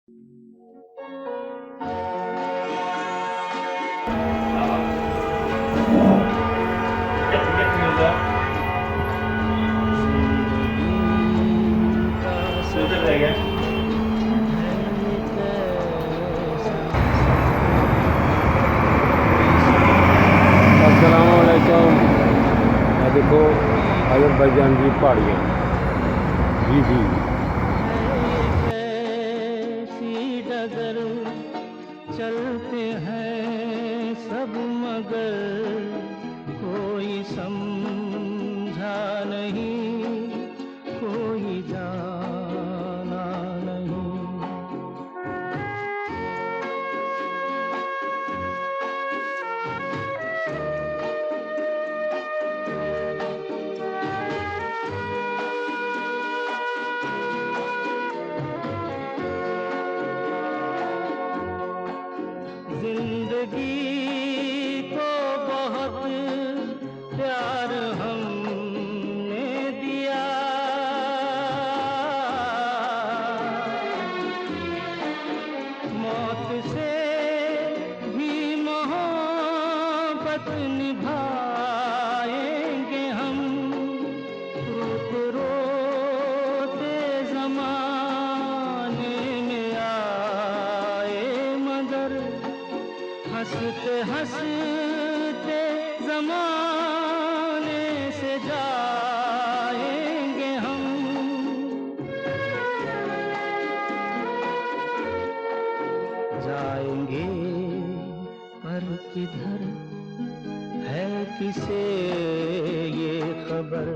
अस्सलामुअलैकुम। देखो अज़रबैजान की पहाड़ियाँ जी डगर चलते हैं सब मगर कोई समझा नहीं, कोई जाना नहीं। जिंदगी को बहुत प्यार हमने दिया, मौत से भी मोहब्बत निभाएंगे हम। रोते रोते ज़माने में आए मगर हंसते हंसते ज़माने से जाएंगे हम। जाएंगे पर किधर है किसे ये खबर।